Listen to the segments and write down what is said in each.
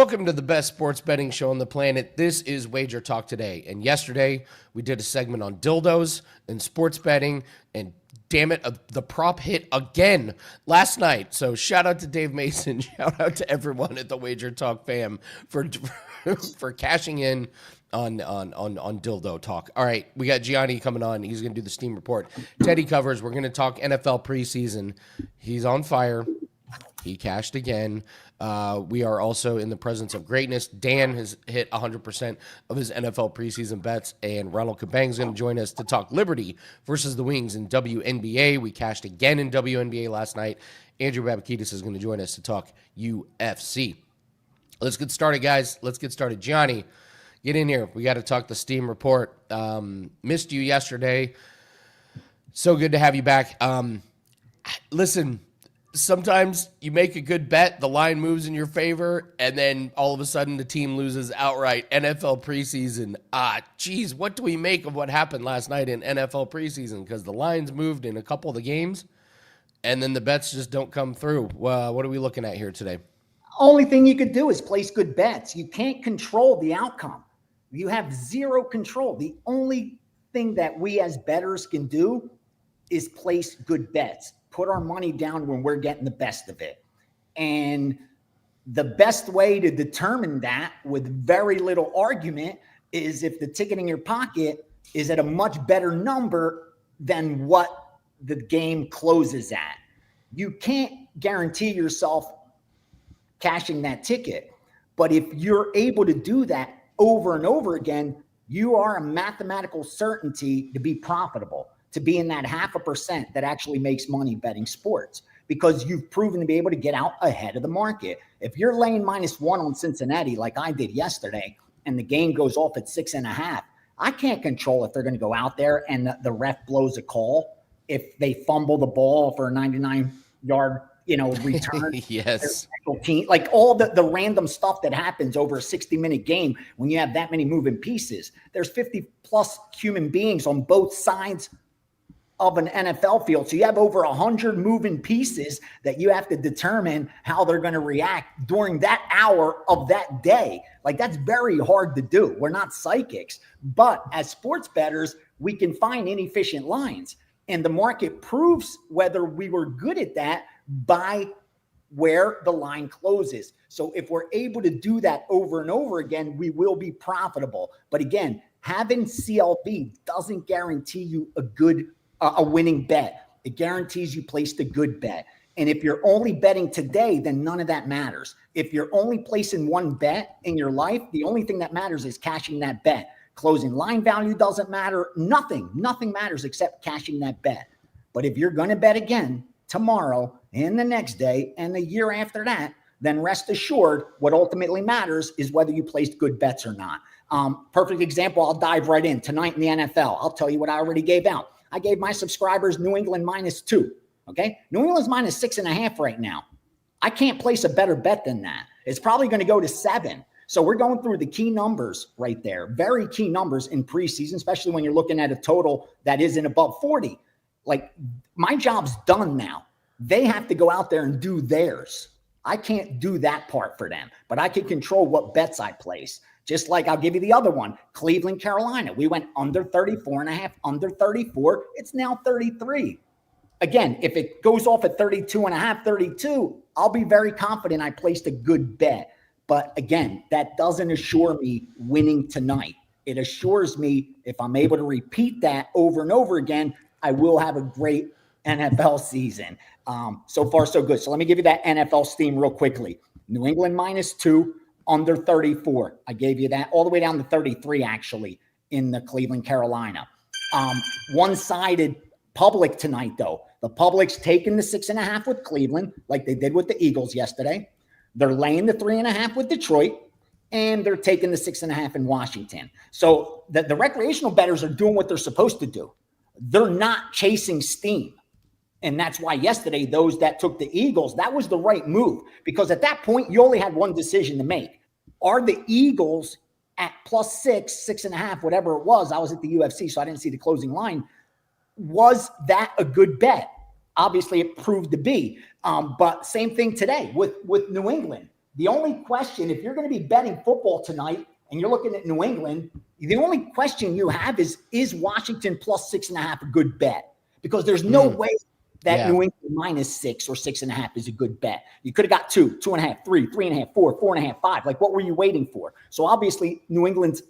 Welcome to the best sports betting show on the planet. This is WagerTalk Today. And yesterday, we did a segment on dildos and sports betting. And damn it, the prop hit again last night. So shout out to Dave Mason. Shout out to everyone at the WagerTalk fam for cashing in on dildo talk. All right, we got Gianni coming on. He's going to do the Steam Report. Teddy covers. We're going to talk NFL preseason. He's on fire. He cashed again. We are also in the presence of greatness. Dan has hit 100% of his NFL preseason bets, and Ronald Cabang is going to join us to talk Liberty versus the Wings in WNBA. We cashed again in WNBA last night. Andrew Babakitis is going to join us to talk UFC. Let's get started, guys. Let's get started. Gianni, get in here. We got to talk the Steam Report. Missed you yesterday. So good to have you back. Listen, sometimes you make a good bet, the line moves in your favor, and then all of a sudden the team loses outright. NFL preseason. Geez, what do we make of what happened last night in NFL preseason? Because the lines moved in a couple of the games, and then the bets just don't come through. What are we looking at here today? Only thing you could do is place good bets. You can't control the outcome. You have zero control. The only thing that we as bettors can do is place good bets. Put our money down when we're getting the best of it. And the best way to determine that with very little argument is if the ticket in your pocket is at a much better number than what the game closes at. You can't guarantee yourself cashing that ticket. But if you're able to do that over and over again, you are a mathematical certainty to be profitable, to be in that 0.5% that actually makes money betting sports, because you've proven to be able to get out ahead of the market. If you're laying -1 on Cincinnati, like I did yesterday, and the game goes off at 6.5, I can't control if they're going to go out there and the ref blows a call if they fumble the ball for a 99-yard, return. Yes. Like all the random stuff that happens over a 60-minute game when you have that many moving pieces. There's 50 plus human beings on both sides of an NFL field. So you have over 100 moving pieces that you have to determine how they're going to react during that hour of that day. Like, that's very hard to do. We're not psychics, but as sports bettors, we can find inefficient lines, and the market proves whether we were good at that by where the line closes. So if we're able to do that over and over again, we will be profitable. But again, having CLV doesn't guarantee you a winning bet. It guarantees you placed a good bet. And if you're only betting today, then none of that matters. If you're only placing one bet in your life, the only thing that matters is cashing that bet. Closing line value doesn't matter. Nothing matters except cashing that bet. But if you're going to bet again tomorrow and the next day and the year after that, then rest assured what ultimately matters is whether you placed good bets or not. Perfect example. I'll dive right in. Tonight in the NFL, I'll tell you what I already gave out. I gave my subscribers New England -2. Okay. New England's -6.5 right now. I can't place a better bet than that. It's probably going to go to 7. So we're going through the key numbers right there. Very key numbers in preseason, especially when you're looking at a total that isn't above 40. Like, my job's done now. They have to go out there and do theirs. I can't do that part for them, but I can control what bets I place. Just like I'll give you the other one, Cleveland, Carolina. We went under 34.5, under 34. It's now 33. Again, if it goes off at 32.5, 32, I'll be very confident I placed a good bet. But again, that doesn't assure me winning tonight. It assures me if I'm able to repeat that over and over again, I will have a great NFL season. So far, so good. So let me give you that NFL steam real quickly. New England -2, under 34. I gave you that all the way down to 33, actually, in the Cleveland, Carolina. One-sided public tonight, though. The public's taking the 6.5 with Cleveland, like they did with the Eagles yesterday. They're laying the 3.5 with Detroit, and they're taking the 6.5 in Washington. So the recreational bettors are doing what they're supposed to do. They're not chasing steam. And that's why yesterday, those that took the Eagles, that was the right move, because at that point, you only had one decision to make. Are the Eagles at +6, 6.5, whatever it was? I was at the UFC, so I didn't see the closing line. Was that a good bet? Obviously, it proved to be. But same thing today with New England. The only question, if you're going to be betting football tonight and you're looking at New England, the only question you have is Washington plus 6.5 a good bet? Because there's no way that New England minus 6 or 6.5 is a good bet. You could have got 2, 2.5, 3, 3.5, 4, 4.5, 5. Like, what were you waiting for? So obviously New England's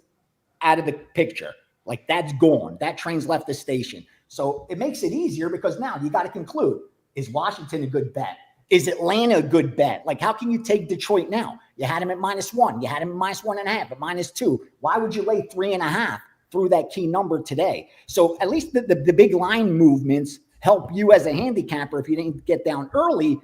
out of the picture. Like, that's gone. That train's left the station. So it makes it easier because now you got to conclude, is Washington a good bet? Is Atlanta a good bet? Like, how can you take Detroit now? You had him at -1. You had him at -1.5, at -2. Why would you lay 3.5 through that key number today? So at least the big line movements help you as a handicapper. If you didn't get down early,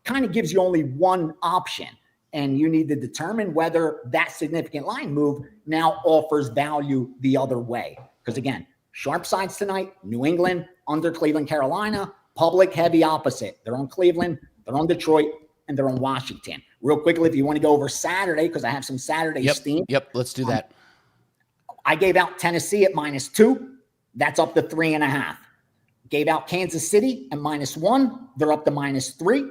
kind of gives you only one option. And you need to determine whether that significant line move now offers value the other way. Because again, sharp sides tonight, New England, under Cleveland, Carolina, public heavy opposite. They're on Cleveland, they're on Detroit, and they're on Washington. Real quickly, if you want to go over Saturday, because I have some Saturday steam. Yep, let's do that. I gave out Tennessee at -2. That's up to 3.5. Gave out Kansas City at -1. They're up to -3.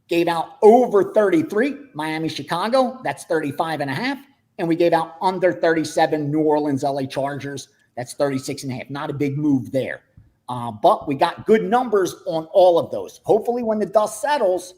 Gave out over 33, Miami, Chicago. That's 35.5. And we gave out under 37, New Orleans, LA Chargers. That's 36.5. Not a big move there. But we got good numbers on all of those. Hopefully when the dust settles,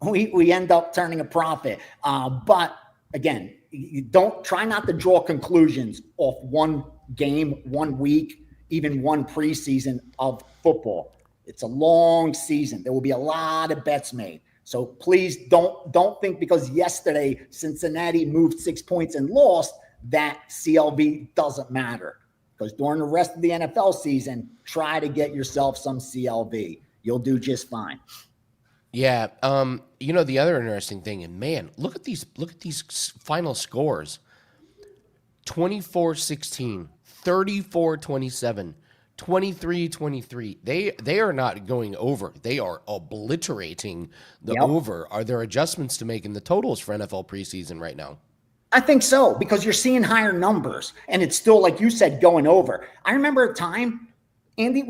we end up turning a profit. But again, you don't try not to draw conclusions off one game, 1 week, even one preseason of football. It's a long season. There will be a lot of bets made. So please don't think because yesterday Cincinnati moved 6 points and lost that CLV doesn't matter. Because during the rest of the NFL season, try to get yourself some CLV. You'll do just fine. Yeah. The other interesting thing, and man, look at these final scores. 24-16, 34-27, 23-23. They are not going over. They are obliterating the over. Are there adjustments to make in the totals for NFL preseason right now? I think so, because you're seeing higher numbers and it's still, like you said, going over. I remember a time, Andy,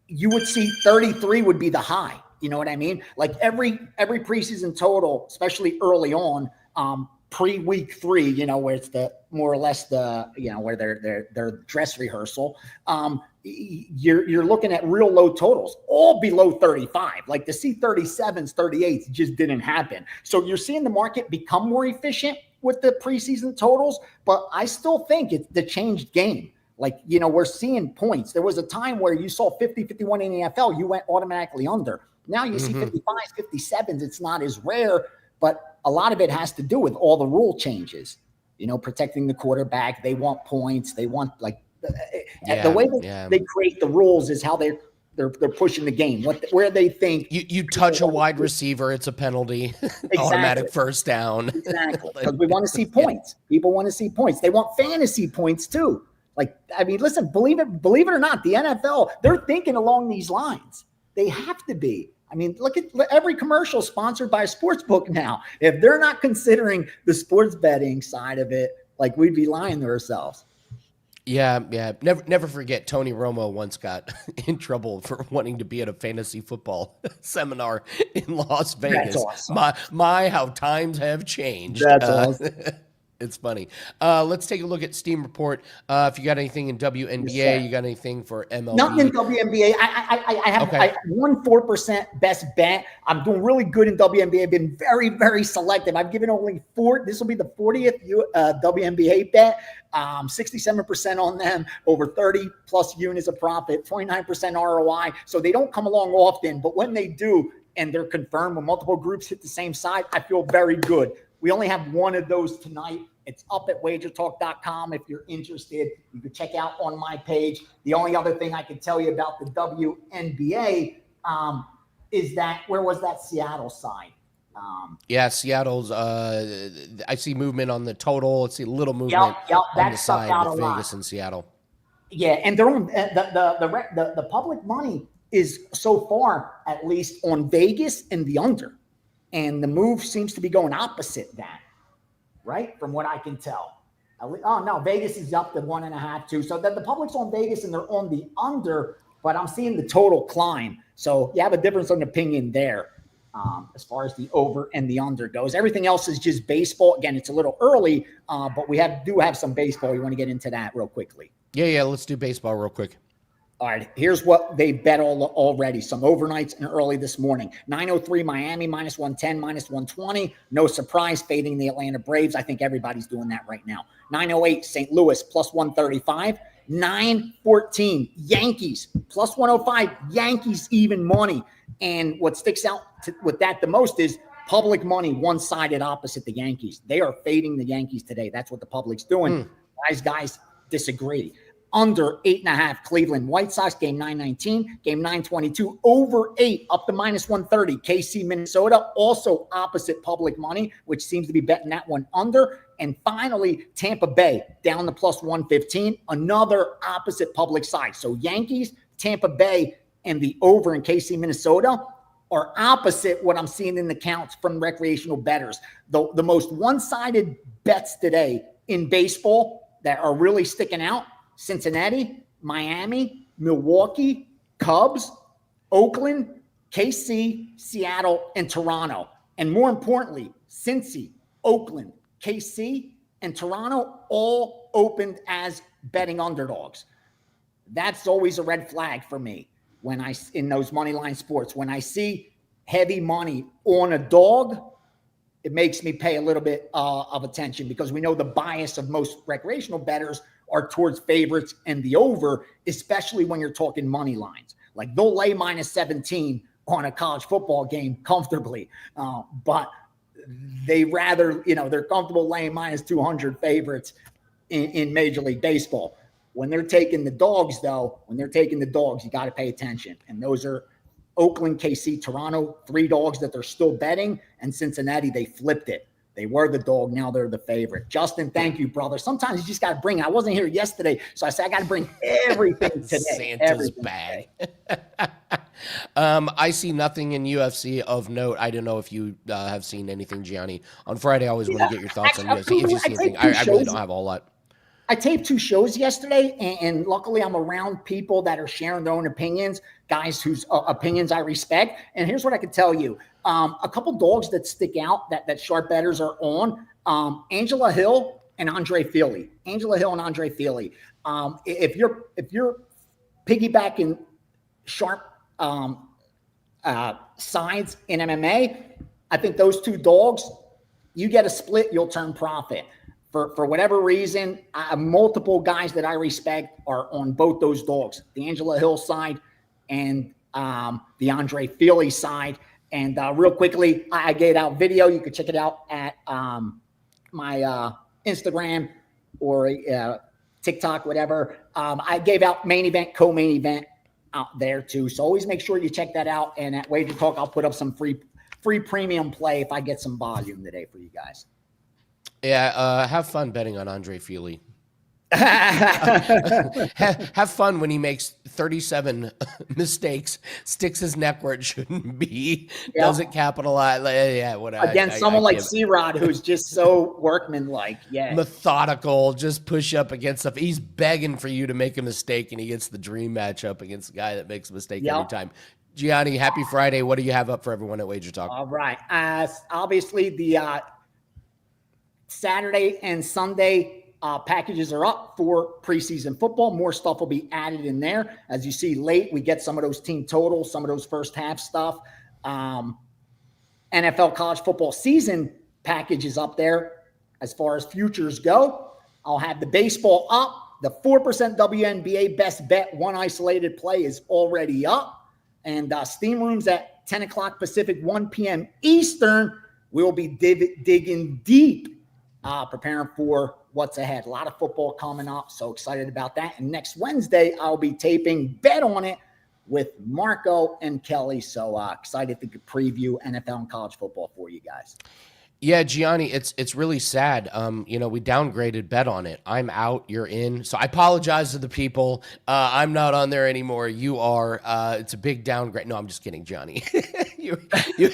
you would see 33 would be the high. You know what I mean? Like every preseason total, especially early on, pre-week 3, where it's the more or less the, where their dress rehearsal, you're looking at real low totals, all below 35. Like to see 37s, 38s just didn't happen. So you're seeing the market become more efficient with the preseason totals, but I still think it's the changed game. Like, we're seeing points. There was a time where you saw 50, 51 in the NFL, you went automatically under. Now you see 55s, 57s. It's not as rare, but a lot of it has to do with all the rule changes, protecting the quarterback. They want points. They want the way they create the rules is how they're pushing the game. Where they think you touch a wide receiver, it's a penalty. Exactly. Automatic first down. Exactly. Because we want to see points. People want to see points. They want fantasy points too. Listen, believe it or not, the NFL, they're thinking along these lines. They have to be. Look at every commercial sponsored by a sports book now. If they're not considering the sports betting side of it, we'd be lying to ourselves. Yeah. Never forget Tony Romo once got in trouble for wanting to be at a fantasy football seminar in Las Vegas. That's awesome. My, how times have changed. That's awesome. It's funny. Let's take a look at Steam Report. If you got anything in WNBA, you got anything for MLB? Nothing in WNBA. I have 1-4% best bet. I'm doing really good in WNBA. I've been very, very selective. I've given only 4. This will be the 40th WNBA bet. 67% on them, over 30 plus units of profit, 29% ROI. So they don't come along often, but when they do, and they're confirmed when multiple groups hit the same side, I feel very good. We only have one of those tonight. It's up at WagerTalk.com. If you're interested, you can check out on my page. The only other thing I can tell you about the WNBA is that, where was that Seattle side? Seattle's, I see movement on the total. I see a little movement on the side with Vegas and Seattle. Yeah, and they're on the public money is so far, at least, on Vegas and the under. And the move seems to be going opposite that, right? From what I can tell. Oh, no, Vegas is up to 1.5, 2. So the public's on Vegas and they're on the under, but I'm seeing the total climb. So you have a difference of opinion there. as far as the over and the under goes. Everything else is just baseball. Again, it's a little early, but we do have some baseball. You want to get into that real quickly? Yeah. Let's do baseball real quick. All right, here's what they bet already. Some overnights and early this morning. 9:03 Miami, -110, -120. No surprise, fading the Atlanta Braves. I think everybody's doing that right now. 9:08 St. Louis, +135. 9:14 Yankees, +105. Yankees even money. And what sticks out with that the most is public money one-sided opposite the Yankees. They are fading the Yankees today. That's what the public's doing. Guys disagree. Under 8.5 Cleveland White Sox, game 919, game 922, over 8 up to -130. KC Minnesota, also opposite public money, which seems to be betting that one under. And finally, Tampa Bay down to +115, another opposite public side. So Yankees, Tampa Bay, and the over in KC Minnesota are opposite what I'm seeing in the counts from recreational bettors. The most one-sided bets today in baseball that are really sticking out: Cincinnati, Miami, Milwaukee, Cubs, Oakland, KC, Seattle, and Toronto. And more importantly, Cincy, Oakland, KC, and Toronto all opened as betting underdogs. That's always a red flag for me in those money line sports. When I see heavy money on a dog, it makes me pay a little bit of attention, because we know the bias of most recreational bettors are towards favorites and the over, especially when you're talking money lines. Like, they'll lay -17 on a college football game comfortably, but they rather, they're comfortable laying -200 favorites in Major League Baseball. When they're taking the dogs, though, you got to pay attention. And those are Oakland, KC, Toronto, 3 dogs that they're still betting, and Cincinnati, they flipped it. They were the dog. Now they're the favorite. Justin, thank you, brother. Sometimes you just got to bring. I wasn't here yesterday, so I said I got to bring everything today. Santa's bag. I see nothing in UFC of note. I don't know if you have seen anything, Gianni. On Friday, I always want to get your thoughts on UFC. If you see anything, I really don't have a whole lot. I taped 2 shows yesterday, and luckily I'm around people that are sharing their own opinions, guys whose opinions I respect. And here's what I can tell you. A couple dogs that stick out that sharp bettors are on, Angela Hill and Andre Fili. If you're piggybacking sharp sides in MMA, I think those 2 dogs, you get a split, you'll turn profit. For whatever reason, multiple guys that I respect are on both those dogs, the Angela Hill side and the Andre Fili side. And real quickly, I gave out video. You can check it out at my Instagram or TikTok, whatever. I gave out main event, co-main event out there too. So always make sure you check that out. And at WagerTalk, I'll put up some free premium play if I get some volume today for you guys. Yeah, have fun betting on Andre Fili. Have fun when he makes 37 mistakes, sticks his neck where it shouldn't be, doesn't capitalize. Against someone like C-Rod, who's just so workmanlike. Yeah. Methodical, just push up against stuff. He's begging for you to make a mistake, and he gets the dream matchup against the guy that makes a mistake every time. Gianni, happy Friday. What do you have up for everyone at WagerTalk? All right. Obviously, the Saturday and Sunday packages are up for preseason football. More stuff will be added in there. As you see late, we get some of those team totals, some of those first half stuff. NFL college football season packages up there. As far as futures go, I'll have the baseball up. The 4% WNBA best bet, one isolated play, is already up. And Steam Rooms at 10 o'clock Pacific, 1 p.m. Eastern. We'll be digging deep, preparing for what's ahead. A lot of football coming up, so excited about that. And next Wednesday, I'll be taping Bet On It with Marco and Kelly. So excited to preview NFL and college football for you guys. Yeah, Gianni, it's really sad. We downgraded Bet on it. I'm out, you're in. So I apologize to the people. I'm not on there anymore. You are. It's a big downgrade. No, I'm just kidding, Gianni. you, you,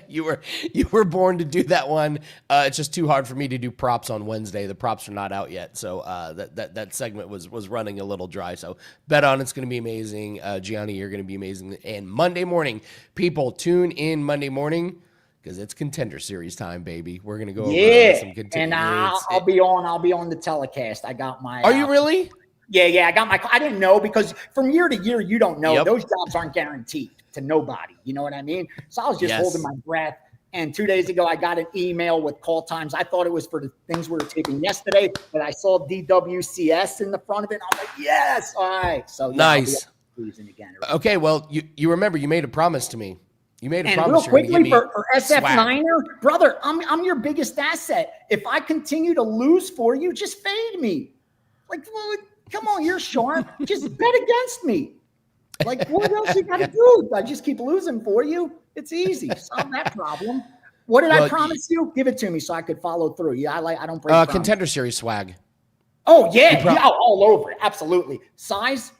you were born to do that one. It's just too hard for me to do props on Wednesday. The props are not out yet, so that segment was running a little dry. So Bet on it's going to be amazing. Gianni, you're going to be amazing. And Monday morning, people tune in Monday morning, because it's Contender Series time, baby. We're gonna go over some contender. And I'll be on the telecast. I got my. Are you really? Yeah. I got my. I didn't know, because from year to year, you don't know. Yep. Those jobs aren't guaranteed to nobody. You know what I mean? So I was just holding my breath. And 2 days ago, I got an email with call times. I thought it was for the things we were taping yesterday, but I saw DWCS in the front of it. I'm like, yes, all right. So yeah, nice. Again, okay, well, you remember you made a promise to me. You made a promise. Real quickly for SF9er, brother, I'm your biggest asset. If I continue to lose for you, just fade me. Like, well, come on, you're sharp. Just bet against me. Like, what else you got to do? I just keep losing for you. It's easy. Solve that problem. What did I promise you? Give it to me so I could follow through. Yeah, I don't break Contender Series swag. Oh yeah, all over it. Absolutely. Size.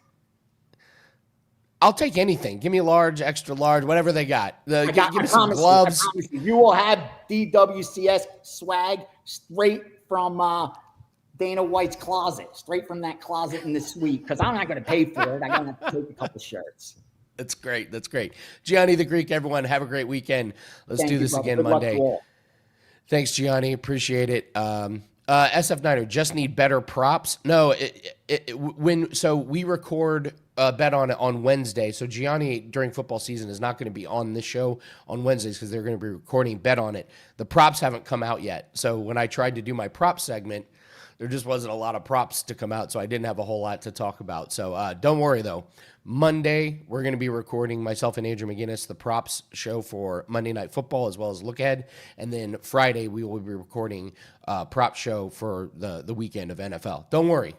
I'll take anything. Give me a large, extra large, whatever they got. Give me some gloves. I promise you will have DWCS swag straight from Dana White's closet, straight from that closet in the suite, because I'm not going to pay for it. I'm going to have to take a couple shirts. That's great. That's great. Gianni the Greek, everyone, have a great weekend. Let's do this again Monday. Thanks, Gianni. Appreciate it. SF9er, just need better props. No, so we record Bet on it on Wednesday. So Gianni during football season is not going to be on this show on Wednesdays because they're going to be recording Bet on it. The props haven't come out yet. So when I tried to do my prop segment, there just wasn't a lot of props to come out. So I didn't have a whole lot to talk about. So don't worry though. Monday, we're going to be recording, myself and Andrew McGinnis, the props show for Monday Night Football as well as Look Ahead. And then Friday, we will be recording prop show for the weekend of NFL. Don't worry.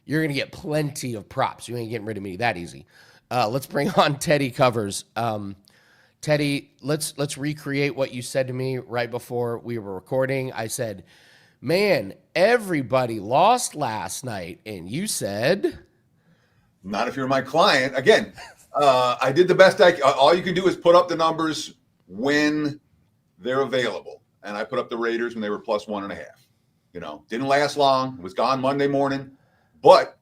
You're going to get plenty of props. You ain't getting rid of me that easy. Let's bring on Teddy Covers. Teddy, let's recreate what you said to me right before we were recording. I said, man, everybody lost last night. And you said... Not if you're my client. Again, I did the best I can. All you can do is put up the numbers when they're available. And I put up the Raiders when they were plus 1.5. Didn't last long. It was gone Monday morning. But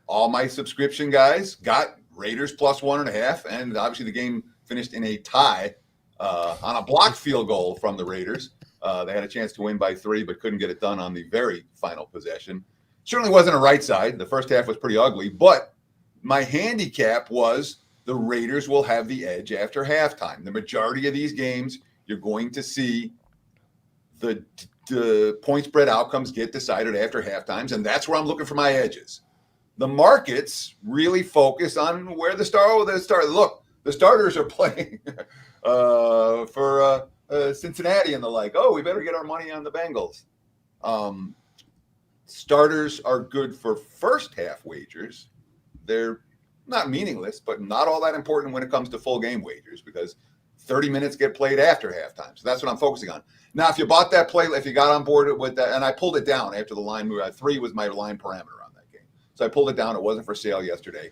all my subscription guys got Raiders plus 1.5. And obviously the game finished in a tie on a blocked field goal from the Raiders. They had a chance to win by 3, but couldn't get it done on the very final possession. Certainly wasn't a right side. The first half was pretty ugly, but my handicap was the Raiders will have the edge after halftime. The majority of these games, you're going to see the point spread outcomes get decided after halftimes, and that's where I'm looking for my edges. The markets really focus on where the Look, the starters are playing for Cincinnati and the like. Oh, we better get our money on the Bengals. Starters are good for first half wagers. They're not meaningless, but not all that important when it comes to full game wagers because 30 minutes get played after halftime. So that's what I'm focusing on. Now, if you bought that play, if you got on board with that, and I pulled it down after the line moved, 3 was my line parameter on that game. So I pulled it down. It wasn't for sale yesterday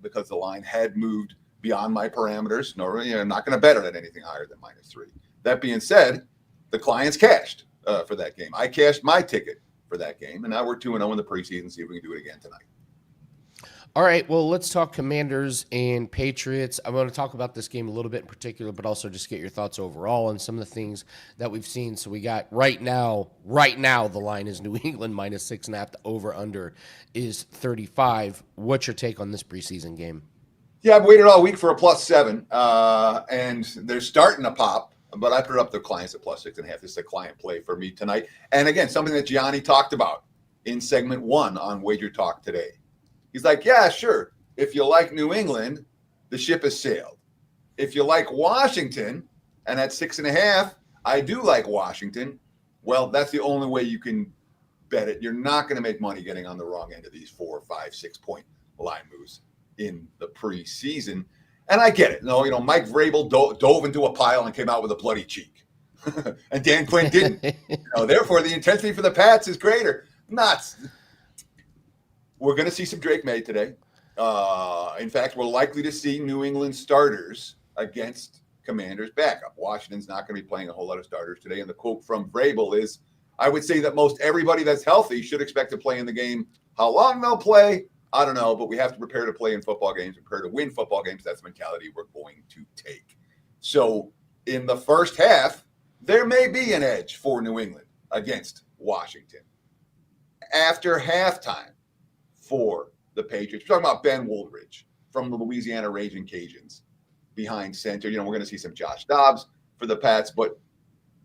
because the line had moved beyond my parameters. Normally, I'm not going to bet it at anything higher than -3. That being said, the clients cashed for that game. I cashed my ticket for that game, and now we're 2-0 in the preseason. See if we can do it again tonight. All right, well, let's talk Commanders and Patriots. I want to talk about this game a little bit in particular, but also just get your thoughts overall on some of the things that we've seen. So we got right now, the line is New England -6.5. The over-under is 35. What's your take on this preseason game? Yeah, I've waited all week for a +7, and they're starting to pop, but I put it up to clients at +6.5. This is a client play for me tonight. And again, something that Gianni talked about in segment 1 on WagerTalk Today. He's like, yeah, sure. If you like New England, the ship has sailed. If you like Washington, and at 6.5, I do like Washington. Well, that's the only way you can bet it. You're not going to make money getting on the wrong end of these 4, 5, 6 point line moves in the preseason. And I get it. No, Mike Vrabel dove into a pile and came out with a bloody cheek. And Dan Quinn didn't. Therefore, the intensity for the Pats is greater. Nuts. We're going to see some Drake May today. In fact, we're likely to see New England starters against Commanders backup. Washington's not going to be playing a whole lot of starters today. And the quote from Vrabel is, I would say that most everybody that's healthy should expect to play in the game. How long they'll play, I don't know, but we have to prepare to play in football games, prepare to win football games. That's the mentality we're going to take. So in the first half, there may be an edge for New England against Washington. After halftime for the Patriots, we're talking about Ben Woolridge from the Louisiana Raging Cajuns behind center. We're going to see some Josh Dobbs for the Pats, but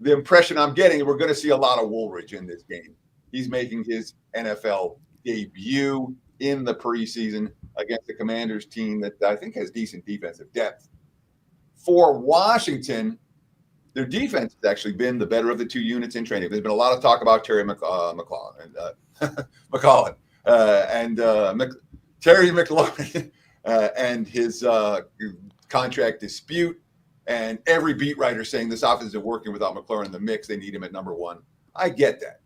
the impression I'm getting, we're going to see a lot of Woolridge in this game. He's making his NFL debut in the preseason against the Commanders team that I think has decent defensive depth. For Washington, their defense has actually been the better of the two units in training. There's been a lot of talk about Terry McLaurin Terry McLaurin and his contract dispute. And every beat writer saying this offense is working without McLaurin in the mix. They need him at number one. I get that.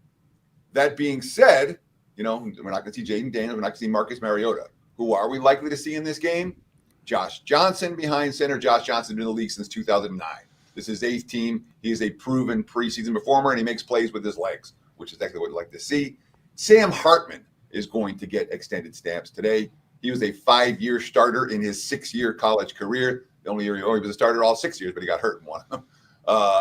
That being said, we're not going to see Jaden Daniels. We're not going to see Marcus Mariota. Who are we likely to see in this game? Josh Johnson behind center. Josh Johnson been in the league since 2009. This is his 8th team. He is a proven preseason performer, and he makes plays with his legs, which is exactly what we'd like to see. Sam Hartman is going to get extended stamps today. He was a 5-year starter in his 6-year college career. The only year he was a starter all 6 years, but he got hurt in one of them.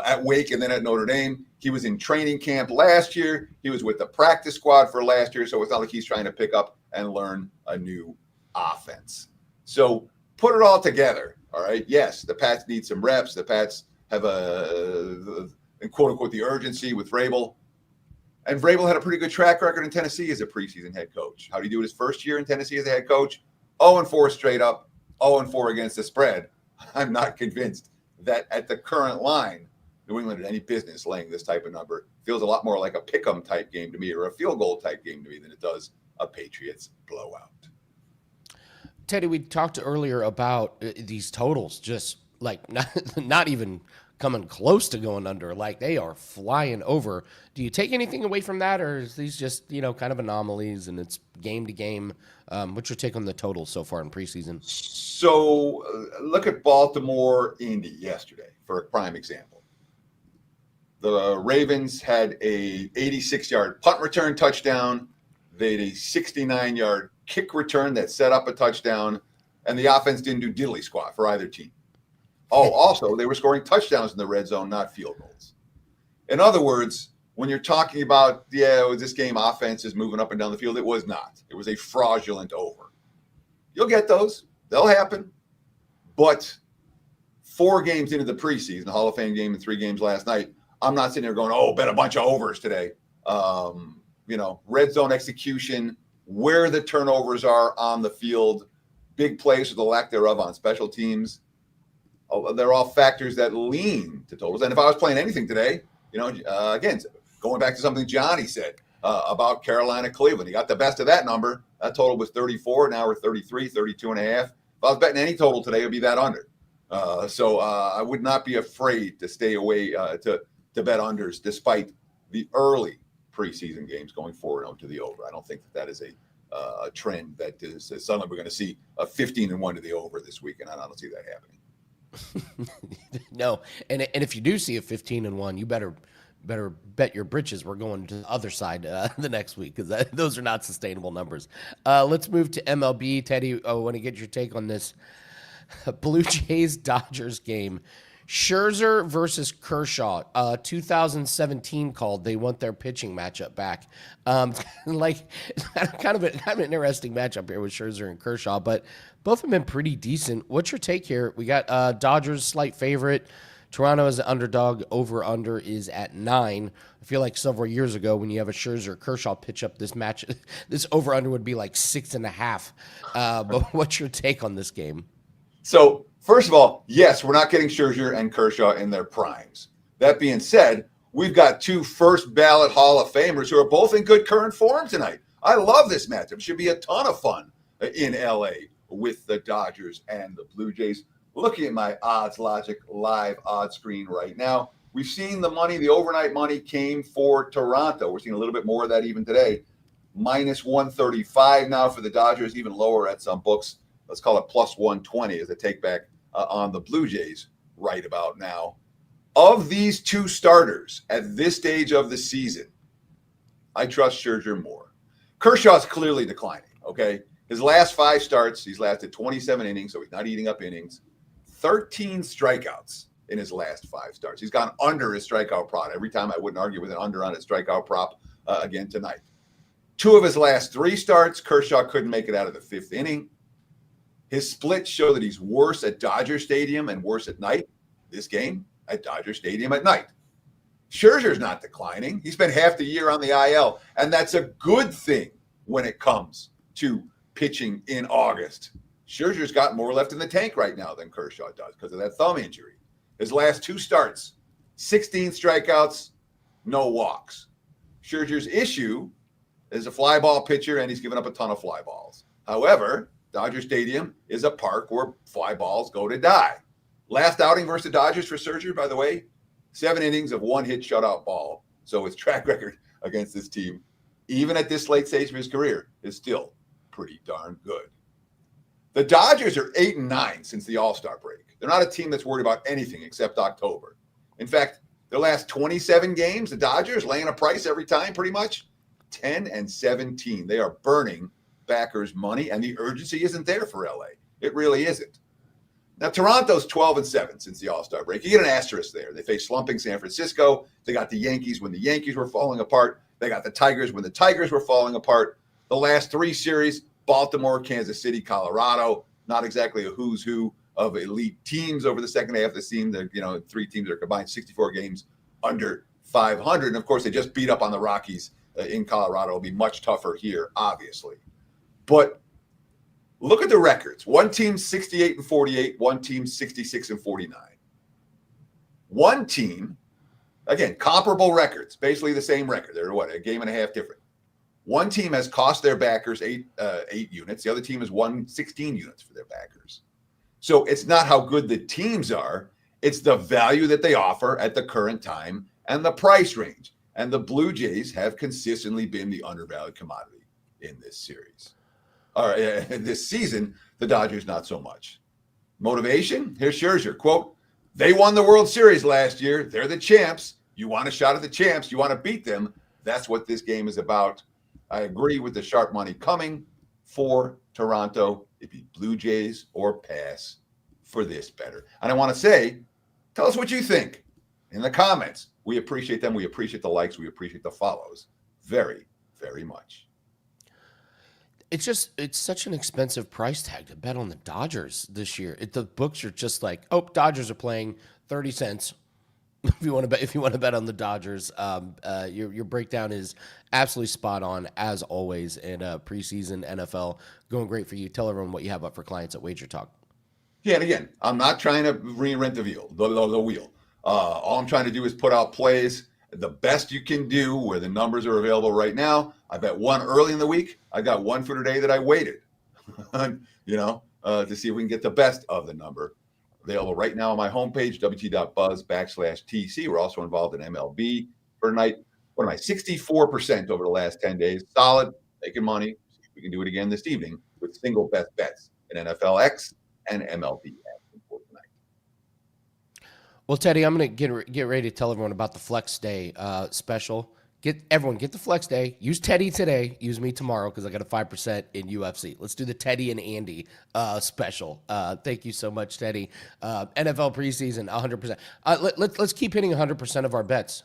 At Wake and then at Notre Dame. He was in training camp last year. He was with the practice squad for last year, so it's not like he's trying to pick up and learn a new offense. So put it all together, all right? Yes, the Pats need some reps. The Pats have quote-unquote, the urgency with Vrabel. And Vrabel had a pretty good track record in Tennessee as a preseason head coach. How did he do his first year in Tennessee as a head coach? 0-4 straight up, 0-4 against the spread. I'm not convinced that at the current line, New England had any business laying this type of number. Feels a lot more like a pick-em type game to me or a field goal type game to me than it does a Patriots blowout. Teddy, we talked earlier about these totals just like not even coming close to going under. Like they are flying over. Do you take anything away from that, or is these just kind of anomalies and it's game to game? What's your take on the totals so far in preseason? So look at Baltimore Indy yesterday for a prime example. The Ravens had a 86-yard punt return touchdown. They had a 69-yard kick return that set up a touchdown, and the offense didn't do diddly squat for either team. Oh, also, they were scoring touchdowns in the red zone, not field goals. In other words, when you're talking about, this game offense is moving up and down the field, it was not. It was a fraudulent over. You'll get those. They'll happen. But 4 games into the preseason, the Hall of Fame game and 3 games last night, I'm not sitting there going, bet a bunch of overs today. Red zone execution, where the turnovers are on the field, big plays or the lack thereof on special teams. They're all factors that lean to totals. And if I was playing anything today, again, going back to something Gianni said about Carolina, Cleveland, he got the best of that number. That total was 34. Now we're 33, 32 and a half. If I was betting any total today, it would be that under. So I would not be afraid to stay away to bet unders despite the early preseason games going forward onto the over. I don't think that is a trend that is suddenly we're going to see a 15-1 to the over this weekend. I don't see that happening. No, and if you do see a 15-1, you better bet your britches we're going to the other side the next week, because those are not sustainable numbers. Let's move to MLB. Teddy, I want to get your take on this Blue Jays Dodgers game. Scherzer versus Kershaw, 2017 called. They want their pitching matchup back. Kind of an interesting matchup here with Scherzer and Kershaw, but both have been pretty decent. What's your take here? We got Dodgers slight favorite. Toronto as an underdog. Over/under is at 9. I feel like several years ago when you have a Scherzer Kershaw pitch up this match, this over/under would be like 6.5. But what's your take on this game? So, first of all, yes, we're not getting Scherzer and Kershaw in their primes. That being said, we've got 2 first-ballot Hall of Famers who are both in good current form tonight. I love this matchup. It should be a ton of fun in L.A. with the Dodgers and the Blue Jays. looking at my Odds Logic live odds screen right now. We've seen the money, the overnight money came for Toronto. We're seeing a little bit more of that even today. Minus 135 now for the Dodgers, even lower at some books. Let's call it plus 120 as a take back on the Blue Jays right about now. Of these two starters at this stage of the season, I trust Scherzer more. Kershaw's clearly declining, okay? His last 5 starts, he's lasted 27 innings, so he's not eating up innings. 13 strikeouts in his last 5 starts. He's gone under his strikeout prop. Every time I wouldn't argue with an under on his strikeout prop again tonight. 2 of his last 3 starts, Kershaw couldn't make it out of the 5th inning. His splits show that he's worse at Dodger Stadium and worse at night. This game at Dodger Stadium at night. Scherzer's not declining. He spent half the year on the IL, and that's a good thing when it comes to pitching in August. Scherzer's got more left in the tank right now than Kershaw does because of that thumb injury. His last 2 starts, 16 strikeouts, no walks. Scherzer's issue is a fly ball pitcher, and he's given up a ton of fly balls. However, Dodger Stadium is a park where fly balls go to die. Last outing versus the Dodgers for Scherzer, by the way, 7 innings of 1 hit shutout ball. So his track record against this team, even at this late stage of his career, is still pretty darn good. The Dodgers are 8-9 since the All-Star break. They're not a team that's worried about anything except October. In fact, their last 27 games, the Dodgers laying a price every time pretty much, 10-17. They are burning backers' money, and the urgency isn't there for LA. It really isn't. Now, Toronto's 12-7 since the All-Star break. You get an asterisk there. They faced slumping San Francisco. They got the Yankees when the Yankees were falling apart. They got the Tigers when the Tigers were falling apart. The last 3 series, Baltimore, Kansas City, Colorado, not exactly a who's who of elite teams over the second half of the season. 3 teams that are combined 64 games under 500. And, of course, they just beat up on the Rockies in Colorado. It'll be much tougher here, obviously. But look at the records. One team 68-48, one team 66-49. One team, again, comparable records, basically the same record. They're a game and a half different. One team has cost their backers 8 units. The other team has won 16 units for their backers. So it's not how good the teams are. It's the value that they offer at the current time and the price range. And the Blue Jays have consistently been the undervalued commodity in this series. All right, this season, the Dodgers not so much. Motivation? Here's Scherzer. Quote, they won the World Series last year. They're the champs. You want a shot at the champs. You want to beat them. That's what this game is about. I agree with the sharp money coming for Toronto. It'd be Blue Jays or pass for this better. And I want to say, tell us what you think in the comments. We appreciate them. We appreciate the likes. We appreciate the follows very, very much. It's such an expensive price tag to bet on the Dodgers this year. The books are just like, oh, Dodgers are playing 30 cents. If you want to bet on the Dodgers, your breakdown is absolutely spot on as always. And preseason NFL going great for you. Tell everyone what you have up for clients at WagerTalk. Yeah, and again, I'm not trying to reinvent the wheel. All I'm trying to do is put out plays the best you can do where the numbers are available right now. I bet one early in the week. I got one for today that I waited, to see if we can get the best of the number. Available right now on my homepage, wt.buzz/TC. We're also involved in MLB for tonight. What am I? 64% over the last 10 days. Solid, making money. See if we can do it again this evening with single best bets in NFL X and MLB for tonight. Well, Teddy, I'm going to get ready to tell everyone about the Flex Day special. Get the Flex Day. Use Teddy today. Use me tomorrow because I got a 5% in UFC. Let's do the Teddy and Andy special. Thank you so much, Teddy. NFL preseason, 100%. Let's keep hitting 100% of our bets.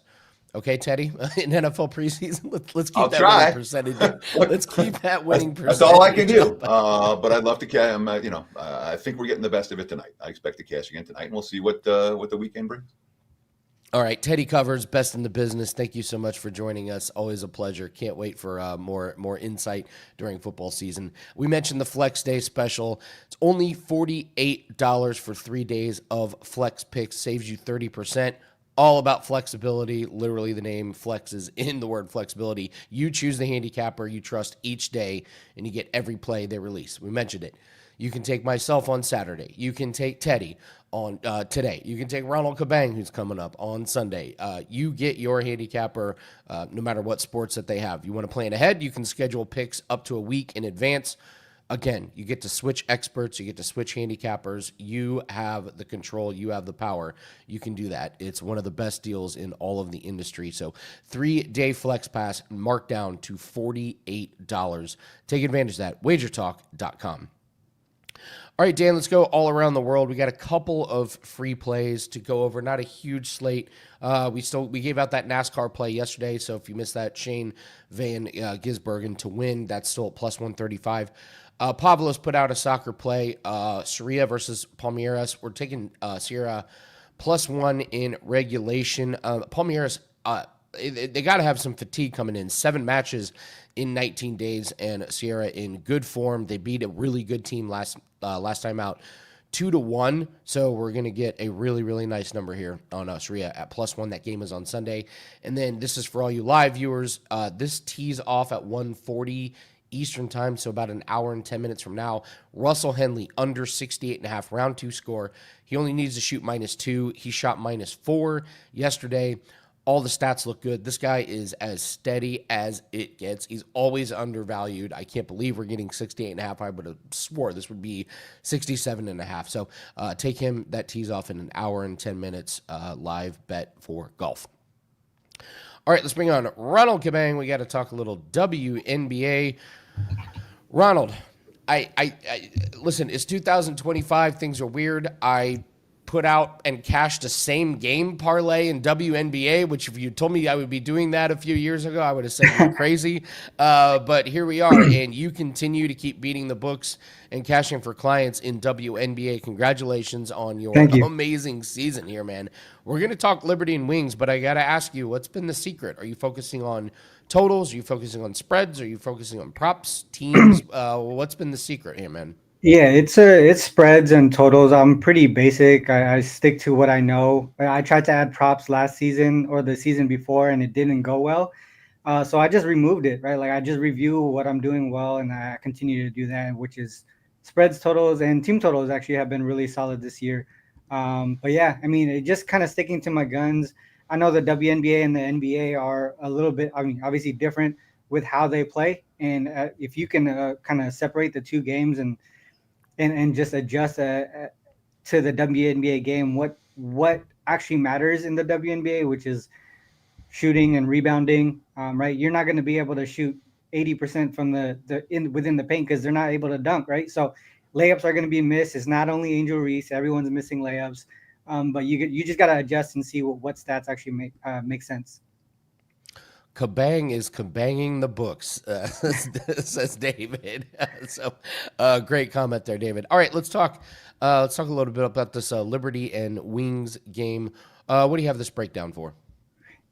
Okay, Teddy, in NFL preseason, let's keep winning percentage. Let's keep that winning percentage. That's all I can do. But I'd love to cash. I think we're getting the best of it tonight. I expect to cash again tonight, and we'll see what the weekend brings. All right, Teddy covers best in the business. Thank you so much for joining us. Always a pleasure. Can't wait for more insight during football season. We mentioned the Flex Day special. It's only $48 for 3 days of Flex Picks. Saves you 30%. All about flexibility. Literally, the name Flex is in the word flexibility. You choose the handicapper you trust each day, and you get every play they release. We mentioned it. You can take myself on Saturday. You can take Teddy on today. You can take Ronald Cabang, who's coming up on Sunday. You get your handicapper no matter what sports that they have. You want to plan ahead, you can schedule picks up to a week in advance. Again, you get to switch experts, you get to switch handicappers. You have the control, you have the power. You can do that. It's one of the best deals in all of the industry. So 3-day flex pass marked down to $48. Take advantage of that. WagerTalk.com. All right, Dan, let's go all around the world. We got a couple of free plays to go over. Not a huge slate. We gave out that NASCAR play yesterday, so if you missed that, Shane Van Gisbergen to win, that's still at plus 135. Pavlos put out a soccer play, Syria versus Palmeiras. We're taking Syria +1 in regulation. Palmeiras, they got to have some fatigue coming in. 7 matches in 19 days, and Sierra in good form. They beat a really good team last time out, 2-1. So we're going to get a really, really nice number here on Sierra at +1. That game is on Sunday. And then this is for all you live viewers. This tees off at 1:40 Eastern time, so about an hour and 10 minutes from now. Russell Henley under 68.5 round 2 score. He only needs to shoot -2. He shot -4 yesterday. All the stats look good. This guy is as steady as it gets. He's always undervalued. I can't believe we're getting 68.5. I would have swore this would be 67.5. So take him. That tees off in an hour and 10 minutes. Live bet for golf. All right, let's bring on Ronald Cabang. We got to talk a little WNBA. Ronald, I listen, it's 2025. Things are weird. I put out and cashed a same game parlay in WNBA, which if you told me I would be doing that a few years ago, I would have said you're crazy. But here we are, and you continue to keep beating the books and cashing for clients in WNBA. Congratulations on your amazing season here, man. We're going to talk Liberty and Wings, but I got to ask you, what's been the secret? Are you focusing on totals? Are you focusing on spreads? Are you focusing on props, teams? What's been the secret here, man? Yeah, it's spreads and totals. I'm pretty basic. I stick to what I know. I tried to add props last season or the season before, and it didn't go well. So I just removed it, right? Like I just review what I'm doing well, and I continue to do that, which is spreads, totals, and team totals actually have been really solid this year. But yeah, I mean, it just kind of sticking to my guns. I know the WNBA and the NBA are a little bit, I mean, obviously different with how they play. And if you can kind of separate the two games and just adjust to the WNBA game, what actually matters in the WNBA, which is shooting and rebounding, right? You're not going to be able to shoot 80% from within the paint because they're not able to dunk, right? So layups are going to be missed. It's not only Angel Reese; everyone's missing layups. But you just got to adjust and see what stats actually make sense. Cabang is cabanging the books, says David. So great comment there, David. All right, let's talk a little bit about this Liberty and Wings game. What do you have this breakdown for?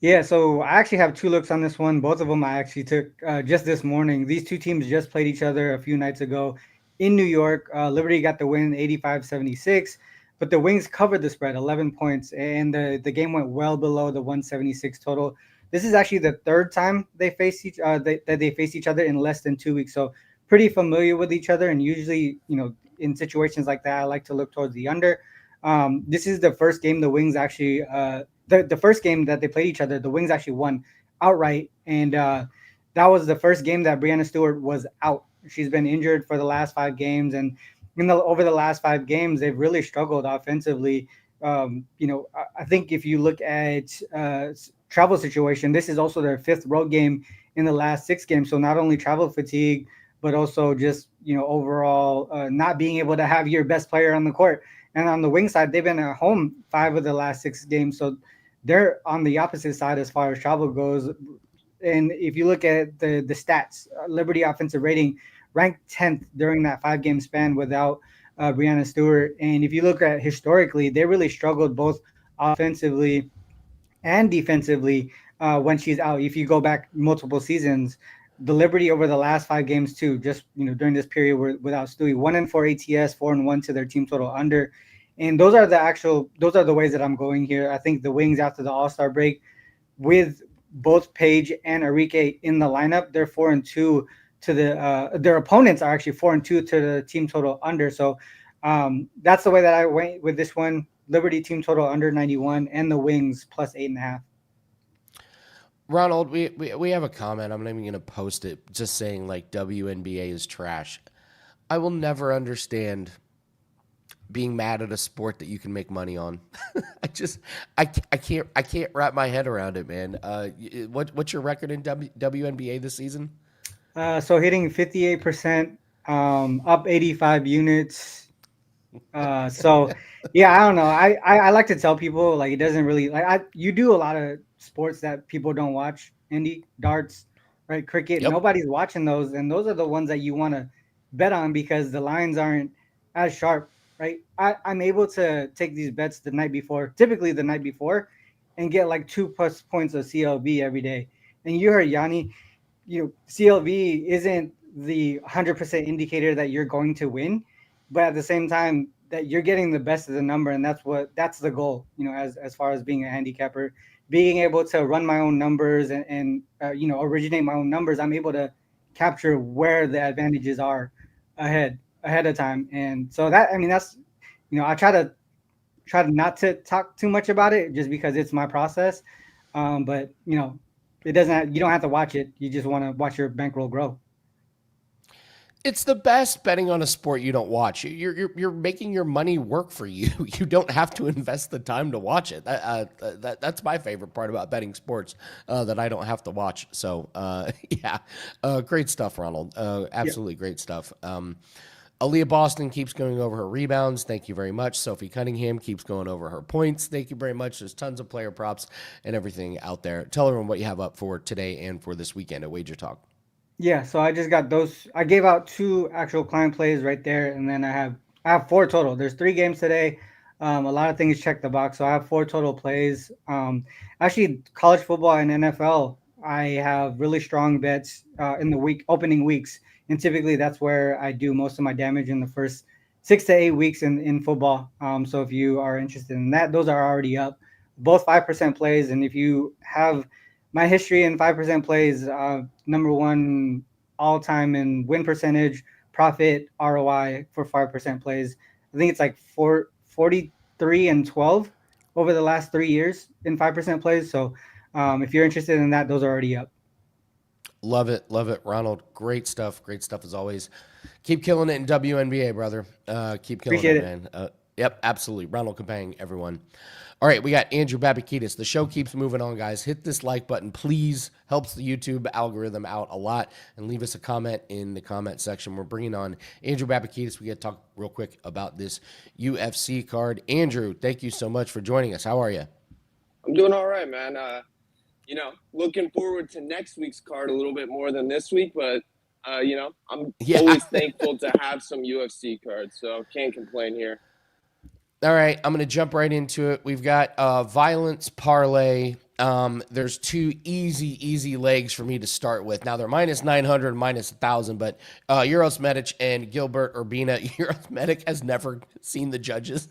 Yeah, so I actually have 2 looks on this one. Both of them I actually took just this morning. These 2 teams just played each other a few nights ago in New York. Liberty got the win 85-76, but the Wings covered the spread 11 points, and the game went well below the 176 total. This is actually the 3rd time they faced each other in less than 2 weeks. So pretty familiar with each other. And usually, in situations like that, I like to look towards the under. This is the first game the Wings actually, the first game that they played each other, the Wings actually won outright. And that was the first game that Breanna Stewart was out. She's been injured for the last 5 games. And over the last 5 games, they've really struggled offensively. I think if you look at travel situation, this is also their 5th road game in the last 6 games. So not only travel fatigue, but also just, overall not being able to have your best player on the court. And on the wing side, they've been at home 5 of the last 6 games. So they're on the opposite side as far as travel goes. And if you look at the stats, Liberty offensive rating ranked 10th during that 5-game span without Breanna Stewart. And if you look at historically, they really struggled both offensively and defensively when she's out. If you go back multiple seasons, the Liberty over the last 5 games too, just during this period without Stewie, 1-4 ATS, 4-1 to their team total under. And those are the ways that I'm going here. I think the Wings after the All-Star break, with both Paige and Arike in the lineup, they're 4-2 to the their opponents are actually 4-2 to the team total under. So that's the way that I went with this one. Liberty team total under 91 and the Wings plus 8.5. Ronald, we have a comment. I'm not even going to post it, just saying like WNBA is trash. I will never understand being mad at a sport that you can make money on. I can't wrap my head around it, man. What's your record in WNBA this season? So hitting 58%, up 85 units. So yeah, I don't know. I like to tell people like it doesn't really like you do a lot of sports that people don't watch. Indy, darts, right? Cricket. Yep. Nobody's watching those, and those are the ones that you want to bet on because the lines aren't as sharp, right? I'm able to take these bets the night before, typically the night before, and get like 2+ points of CLV every day. And you heard Gianni, CLV isn't the 100% indicator that you're going to win, but at the same time that you're getting the best of the number, and that's the goal, as far as being a handicapper, being able to run my own numbers and originate my own numbers. I'm able to capture where the advantages are ahead of time. And so that's, I try to not to talk too much about it just because it's my process. But it doesn't, you don't have to watch it. You just want to watch your bankroll grow. It's the best betting on a sport you don't watch. You're making your money work for you. You don't have to invest the time to watch it. That's my favorite part about betting sports, that I don't have to watch. So yeah, great stuff, Ronald. Absolutely great stuff. Aaliyah Boston keeps going over her rebounds. Thank you very much. Sophie Cunningham keeps going over her points. Thank you very much. There's tons of player props and everything out there. Tell everyone what you have up for today and for this weekend at WagerTalk. Yeah, so I just got those. I gave out 2 actual client plays right there, and then I have 4 total. There's 3 games today. A lot of things check the box, so I have 4 total plays. Actually, college football and NFL, I have really strong bets in the opening weeks, and typically that's where I do most of my damage in the first 6 to 8 weeks in football. So if you are interested in that, those are already up, both 5% plays, and if you have my history in 5% plays, number 1 all time in win percentage, profit, ROI for 5% plays. I think it's like 43 and 12 over the last 3 years in 5% plays. So if you're interested in that, those are already up. Love it, Ronald. Great stuff as always. Keep killing it in WNBA, brother. Keep killing Appreciate it, man. Yep, absolutely. Ronald Cabang, everyone. All right, we got Andrew Babakitis. The show keeps moving on, guys. Hit this like button, please. Helps the YouTube algorithm out a lot. And leave us a comment in the comment section. We're bringing on Andrew Babakitis. We got to talk real quick about this UFC card. Andrew, thank you so much for joining us. How are you? I'm doing all right, man. Looking forward to next week's card a little bit more than this week, but, I'm always thankful to have some UFC cards, so can't complain here. All right, I'm going to jump right into it. We've got Violence Parlay. There's 2 easy legs for me to start with. Now, they're minus 900, minus 1,000, but Uros Medic and Gilbert Urbina. Uros Medic has never seen the judges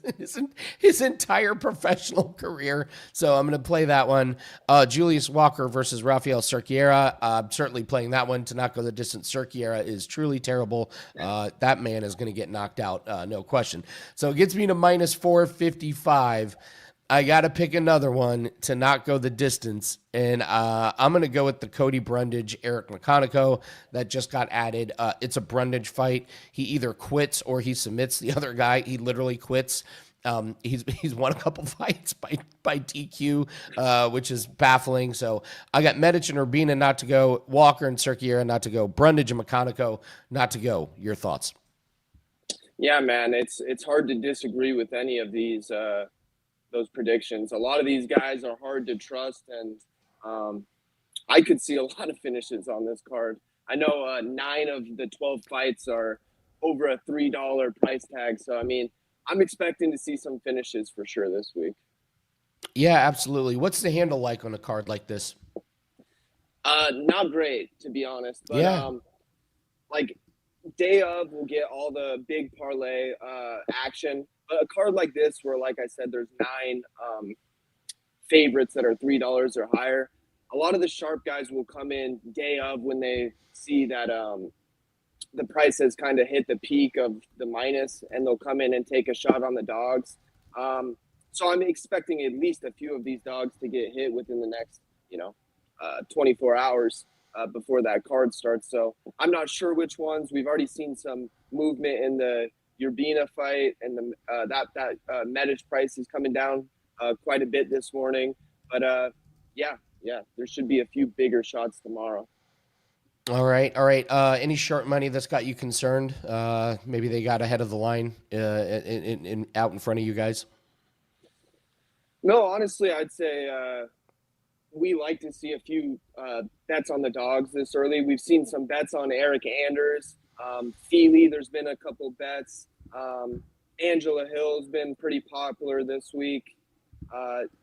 his entire professional career, so I'm going to play that one. Julius Walker versus Rafael Cerqueira. I'm certainly playing that one to not go the distance. Cerqueira is truly terrible. That man is going to get knocked out, no question. So it gets me to minus 455. I got to pick another one to not go the distance, and I'm going to go with the Cody Brundage, Eric McConaughey that just got added. It's a Brundage fight. He either quits or he submits the other guy. He literally quits. He's won a couple fights by DQ, which is baffling. So I got Medic and Urbina not to go, Walker and Cerqueira not to go, Brundage and McConaughey not to go. Your thoughts? Yeah, man, it's hard to disagree with any of those predictions. A lot of these guys are hard to trust, and I could see a lot of finishes on this card. I know 9 of the 12 fights are over a $3 price tag, so I'm expecting to see some finishes for sure this week. Yeah, absolutely. What's the handle like on a card like this? Not great, to be honest, but yeah. Like day of, we'll get all the big parlay action. But a card like this, where, like I said, there's 9 favorites that are $3 or higher, a lot of the sharp guys will come in day of when they see that the price has kind of hit the peak of the minus, and they'll come in and take a shot on the dogs. So I'm expecting at least a few of these dogs to get hit within the next, 24 hours before that card starts. So I'm not sure which ones. We've already seen some movement in the Urbina fight, and that Medic price is coming down quite a bit this morning. But yeah, there should be a few bigger shots tomorrow. All right. Any sharp money that's got you concerned? Maybe they got ahead of the line out in front of you guys. No, honestly, I'd say we like to see a few bets on the dogs this early. We've seen some bets on Eric Anders, Feely. There's been a couple bets. Angela Hill's been pretty popular this week.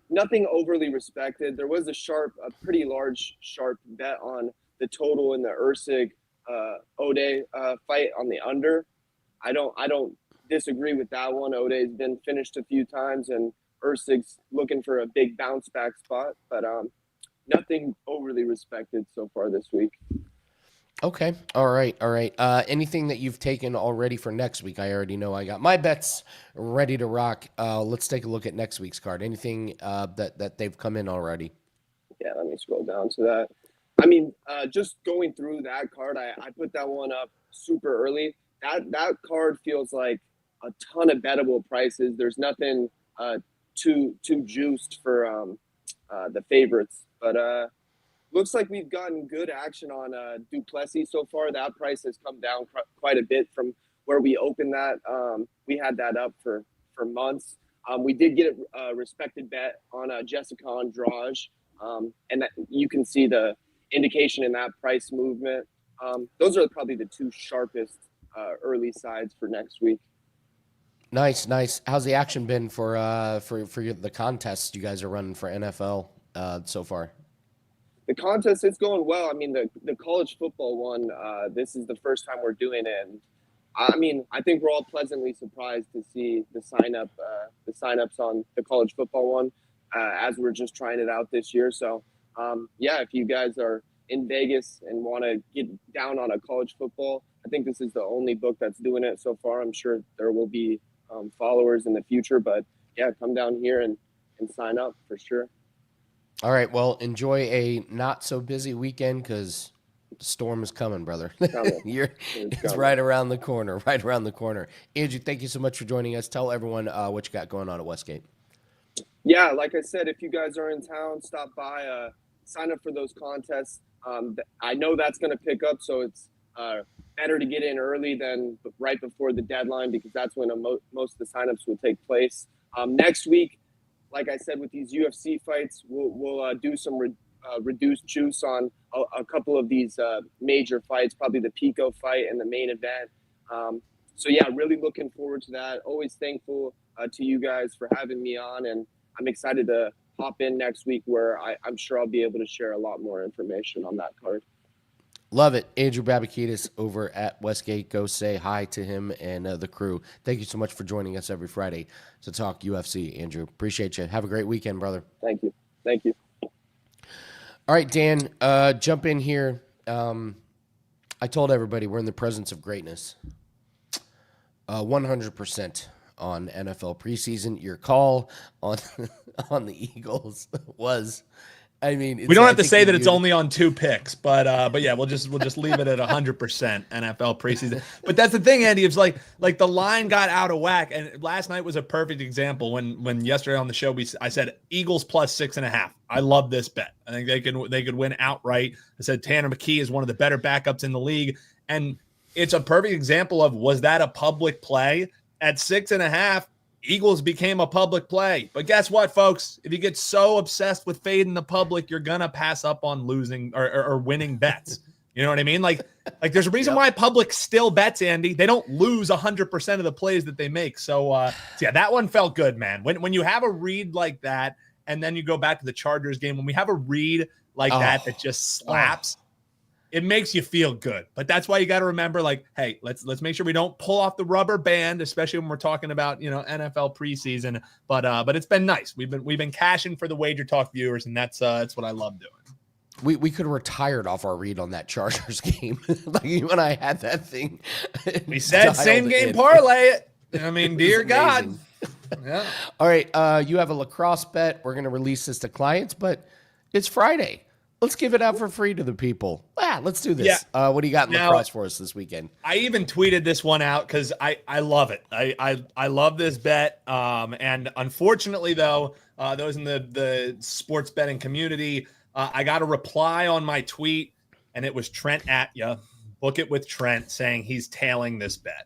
Nothing overly respected. There was a pretty large sharp bet on the total in the Ursig Ode fight on the under. I don't disagree with that one. Ode's been finished a few times, and Ursig's looking for a big bounce back spot, but nothing overly respected so far this week. Okay. All right. Anything that you've taken already for next week? I already know I got my bets ready to rock. Let's take a look at next week's card. Anything that they've come in already? Yeah, let me scroll down to that. I mean, just going through that card, I put that one up super early. That card feels like a ton of bettable prices. There's nothing too juiced for the favorites, but looks like we've gotten good action on Duplessis so far. That price has come down quite a bit from where we opened that. We had that up for months. We did get a respected bet on Jessica Andrade, and that, you can see the indication in that price movement. Those are probably the two sharpest early sides for next week. Nice. How's the action been for the contests you guys are running for NFL so far? The contest, it's going well. I mean, the college football one, this is the first time we're doing it. And I mean, I think we're all pleasantly surprised to see the signups on the college football one as we're just trying it out this year. So, yeah, if you guys are in Vegas and want to get down on a college football, I think this is the only book that's doing it so far. I'm sure there will be followers in the future, but yeah, come down here and sign up for sure. All right. Well, enjoy a not so busy weekend because the storm is coming, brother. It's right around the corner. Andrew, thank you so much for joining us. Tell everyone what you got going on at WestGate. Yeah, like I said, if you guys are in town, stop by, sign up for those contests. I know that's going to pick up, so it's better to get in early than right before the deadline because that's when most of the signups will take place. Next week, like I said, with these UFC fights, we'll do some reduced juice on a couple of these major fights, probably the Pico fight and the main event. So yeah, really looking forward to that. Always thankful to you guys for having me on, and I'm excited to hop in next week where I'm sure I'll be able to share a lot more information on that card. Love it. Andrew Babakitis over at WestGate. Go say hi to him and the crew. Thank you so much for joining us every Friday to talk UFC, Andrew. Appreciate you. Have a great weekend, brother. Thank you. All right, Dan, jump in here. I told everybody we're in the presence of greatness. 100% on NFL preseason. Your call on the Eagles was... I mean, we don't have to say that it's only on 2 picks, but yeah, we'll just leave it at 100% NFL preseason. But that's the thing, Andy. It's like the line got out of whack, and last night was a perfect example. When yesterday on the show I said Eagles plus 6.5. I love this bet. I think they could win outright. I said Tanner McKee is one of the better backups in the league, and it's a perfect example of was that a public play at 6.5. Eagles became a public play. But guess what, folks? If you get so obsessed with fading the public, you're going to pass up on losing or winning bets. You know what I mean? Like there's a reason why public still bets, Andy. They don't lose 100% of the plays that they make. So yeah, that one felt good, man. When you have a read like that, and then you go back to the Chargers game, when we have a read like that just slaps, it makes you feel good. But that's why you got to remember, like, hey, let's make sure we don't pull off the rubber band, especially when we're talking about, NFL preseason. But it's been nice. We've been cashing for the WagerTalk viewers, and that's what I love doing. We could have retired off our read on that Chargers game. Like you and I had that thing. We said dialed same game in. parlay it. I mean, It dear was God. amazing. Yeah. All right, you have a lacrosse bet. We're going to release this to clients, but it's Friday. Let's give it out for free to the people. Let's do this. Yeah. What do you got in Now, lacrosse for us this weekend? I even tweeted this one out because I love it. I love this bet. And unfortunately, though, those in the sports betting community, I got a reply on my tweet, and it was Trent at ya. Book it with Trent, saying he's tailing this bet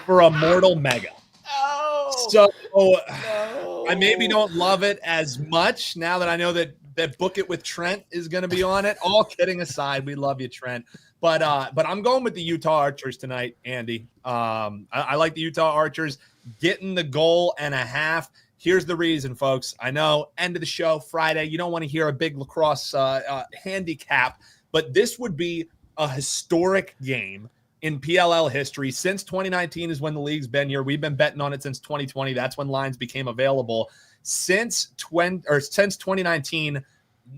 for a mortal mega. Oh, So no. I maybe don't love it as much now that I know that Book It with Trent is going to be on it. All kidding aside, we love you, Trent. But I'm going with the Utah Archers tonight, Andy. I like the Utah Archers getting the goal and a half. Here's the reason, folks. I know, end of the show, Friday. You don't want to hear a big lacrosse handicap, but this would be a historic game in PLL history. Since 2019 is when the league's been here. We've been betting on it since 2020. That's when lines became available. Since 2019,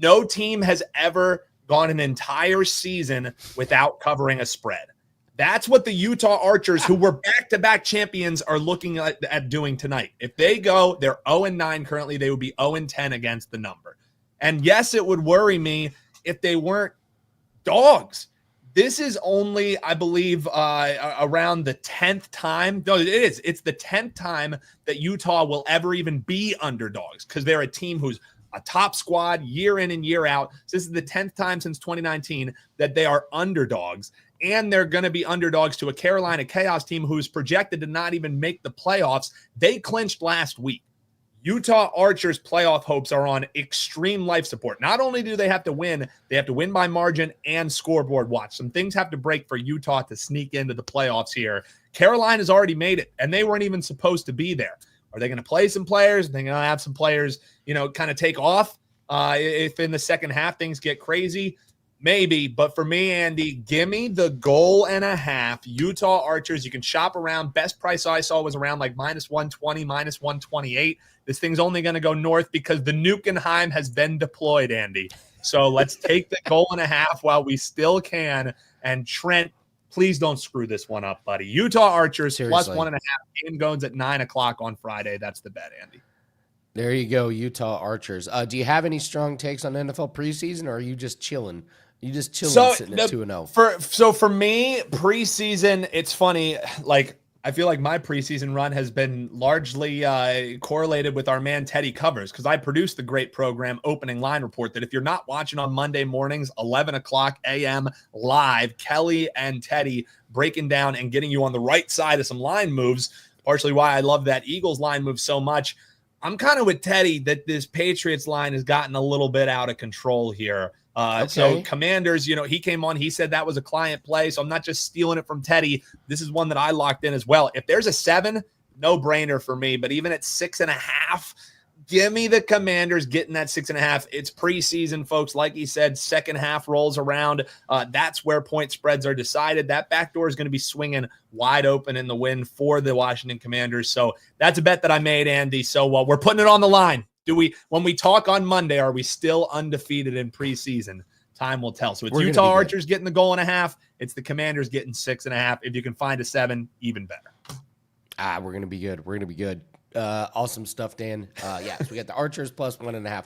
no team has ever gone an entire season without covering a spread. That's what the Utah Archers, who were back-to-back champions, are looking at doing tonight. If they go, they're 0-9 currently. They would be 0-10 against the number. And yes, it would worry me if they weren't dogs. This is only, I believe, around the 10th time. No, it is. It's the 10th time that Utah will ever even be underdogs because they're a team who's a top squad year in and year out. So this is the 10th time since 2019 that they are underdogs. And they're going to be underdogs to a Carolina Chaos team who's projected to not even make the playoffs. They clinched last week. Utah Archers' playoff hopes are on extreme life support. Not only do they have to win by margin and scoreboard watch. Some things have to break for Utah to sneak into the playoffs here. Carolina's already made it, and they weren't even supposed to be there. Are they going to play some players? Are they going to have some players, kind of take off if in the second half things get crazy? Maybe, but for me, Andy, give me the goal and a half. Utah Archers, you can shop around. Best price I saw was around like -120, -128. This thing's only going to go north because the Nukenheim has been deployed, Andy. So let's take the goal and a half while we still can. And Trent, please don't screw this one up, buddy. Utah Archers Seriously. +1.5. Game goes at 9 o'clock on Friday. That's the bet, Andy. There you go, Utah Archers. Do you have any strong takes on NFL preseason, or are you just chilling? You just chilling sitting at 2-0? So for me, preseason, it's funny. Like, I feel like my preseason run has been largely correlated with our man Teddy Covers because I produced the great program Opening Line Report that if you're not watching on Monday mornings, 11 o'clock a.m. live, Kelly and Teddy breaking down and getting you on the right side of some line moves, partially why I love that Eagles line move so much. I'm kind of with Teddy that this Patriots line has gotten a little bit out of control here. So Commanders, he came on, he said that was a client play. So I'm not just stealing it from Teddy. This is one that I locked in as well. If there's a 7, no brainer for me, but even at 6.5, give me the Commanders getting that 6.5. It's preseason, folks. Like he said, second half rolls around. That's where point spreads are decided. That back door is going to be swinging wide open in the wind for the Washington Commanders. So that's a bet that I made, Andy. So we're putting it on the line. When we talk on Monday, are we still undefeated in preseason? Time will tell. So it's Utah Archers getting the goal and a half. It's the Commanders getting 6.5. If you can find a 7, even better. We're going to be good. We're going to be good. Awesome stuff, Dan. So we got the Archers +1.5.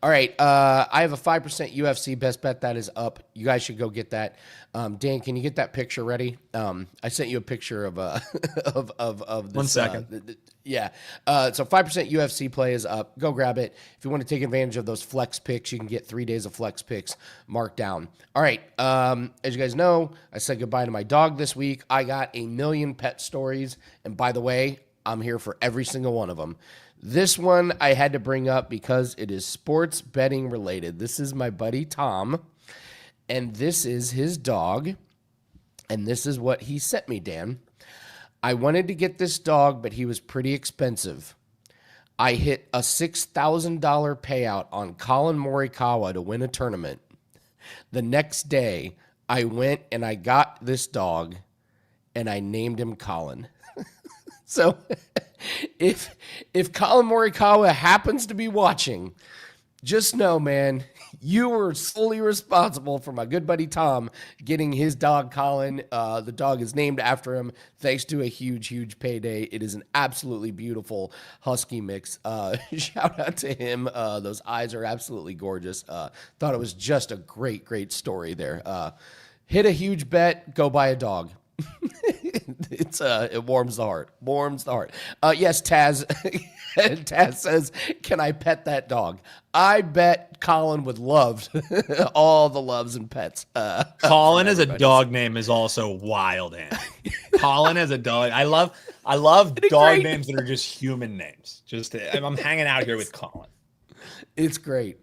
All right. I have a 5% UFC best bet that is up. You guys should go get that. Dan, can you get that picture ready? I sent you a picture of this. 1 second. So 5% UFC play is up. Go grab it. If you want to take advantage of those flex picks, you can get 3 days of flex picks marked down. All right. As you guys know, I said goodbye to my dog this week. I got a million pet stories. And by the way, I'm here for every single one of them. This one I had to bring up because it is sports betting related. This is my buddy Tom, and this is his dog, and this is what he sent me, Dan. I wanted to get this dog, but he was pretty expensive. I hit a $6,000 payout on Colin Morikawa to win a tournament. The next day, I went and I got this dog, and I named him Colin. So if Colin Morikawa happens to be watching, just know, man, You were solely responsible for my good buddy Tom getting his dog Colin. The dog is named after him thanks to a huge payday. It is an absolutely beautiful husky mix. Shout out to him. Those eyes are absolutely gorgeous. Thought it was just a great story there. Hit a huge bet, go buy a dog. It warms the heart. Yes, Taz. Taz says, "Can I pet that dog?" I bet Colin would love all the loves and pets. Colin as a dog name is also wild, Andy. Colin as a dog. I love dog names that are just human names. I'm hanging out here with Colin. It's great.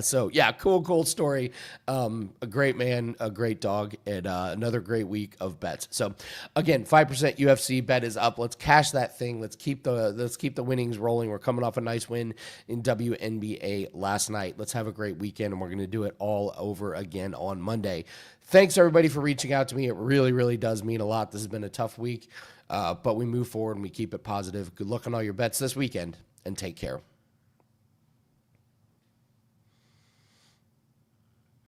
So yeah, cool story. A great man, a great dog, and another great week of bets. So again, 5% UFC bet is up. Let's cash that thing. Let's keep the winnings rolling. We're coming off a nice win in WNBA last night. Let's have a great weekend, and we're going to do it all over again on Monday. Thanks everybody for reaching out to me. It really does mean a lot. This has been a tough week, but we move forward and we keep it positive. Good luck on all your bets this weekend, and take care.